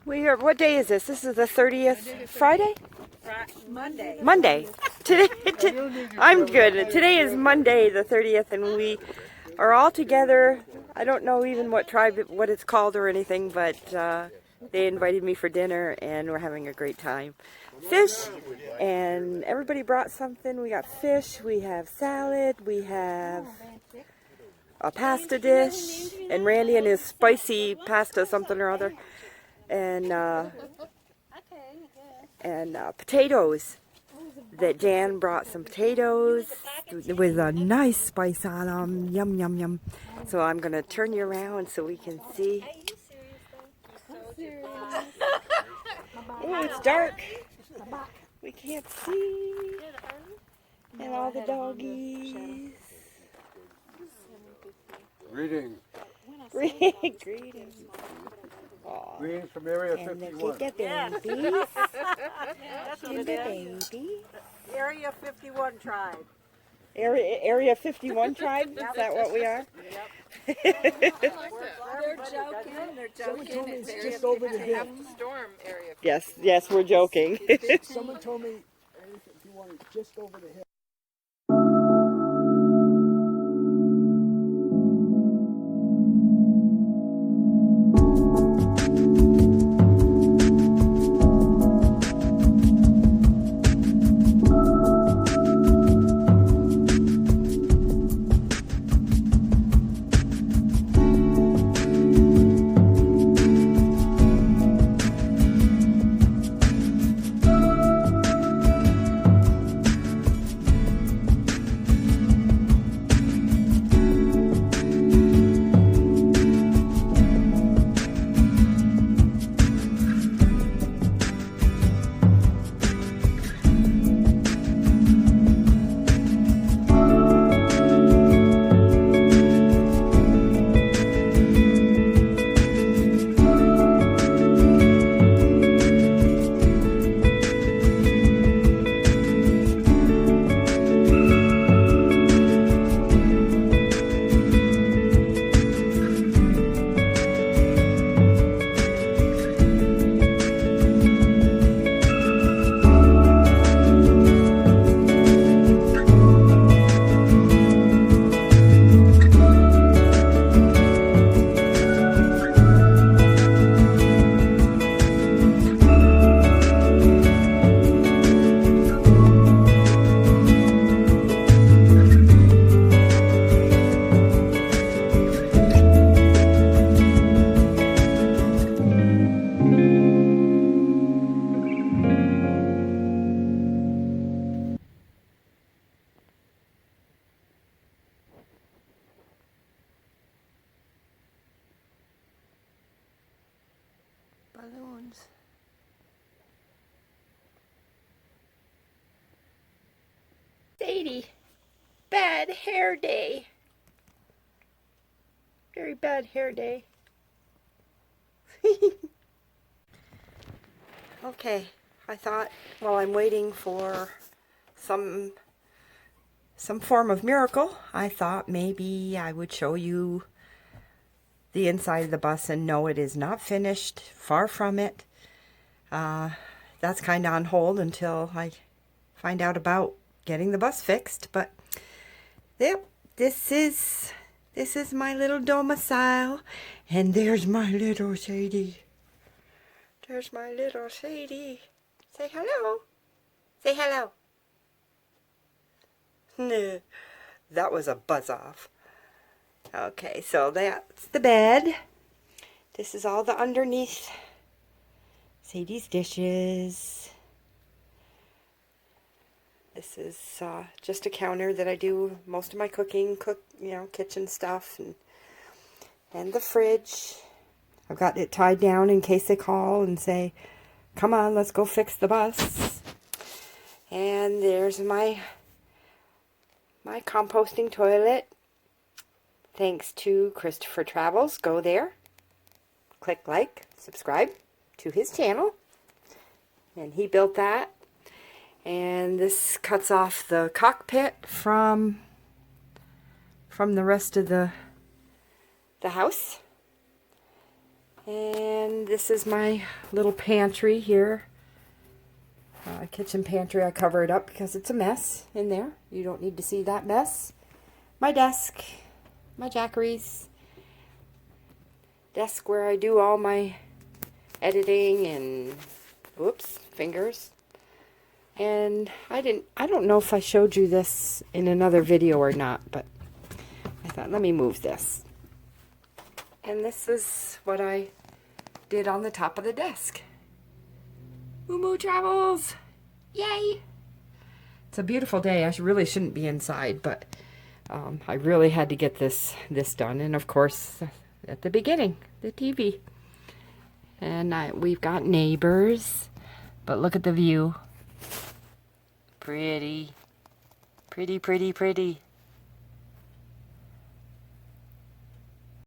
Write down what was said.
We are. What day is this? This is the 30th. Friday? Monday. Monday. Today. I'm good. Today is Monday, the 30th, and we are all together. I don't know even what tribe, what it's called or anything, but they invited me for dinner, and we're having a great time. Fish, and everybody brought something. We got fish. We have salad. We have a pasta dish, and Randy and his spicy pasta something or other. And potatoes. That Jan brought some potatoes with a nice spice on them. Yum, yum, yum. So I'm going to turn you around so we can see. Oh, it's dark. We can't see. And all the doggies. Greetings. Greetings. Greetings from Area And 51. look at the babies. That's what And it the is. baby. Area 51 tribe. Area 51 tribe? Is that what we are? Yep. They're joking. Someone told me it's just over the hill. Storm area. Yes, we're joking. Someone told me if you want it just over the hill. Balloons. Sadie, bad hair day. Very bad hair day. Okay, I thought while I'm waiting for some form of miracle, I thought maybe I would show you the inside of the bus, and no, it is not finished. Far from it. That's kind of on hold until I find out about getting the bus fixed. But yep, this is my little domicile, and there's my little Sadie. There's my little Sadie. Say hello. Say hello. No, that was a buzz off. Okay, so that's the bed. This is all the underneath Sadie's dishes. This is just a counter that I do most of my cooking, kitchen stuff, and the fridge. I've got it tied down in case they call and say, come on, let's go fix the bus. And there's my composting toilet. Thanks to Christopher Travels. Go there. Click like, subscribe to his channel. And he built that. And this cuts off the cockpit from the rest of the house. And this is my little pantry here. Kitchen pantry. I cover it up because it's a mess in there. You don't need to see that mess. My desk, my Jackeries. Desk where I do all my editing and, whoops, fingers. And I don't know if I showed you this in another video or not, but I thought, let me move this. And this is what I did on the top of the desk. Moo Moo travels! Yay! It's a beautiful day. I really shouldn't be inside, but I really had to get this done. And of course, at the beginning, the TV. And we've got neighbors, but look at the view. Pretty. Pretty, pretty, pretty.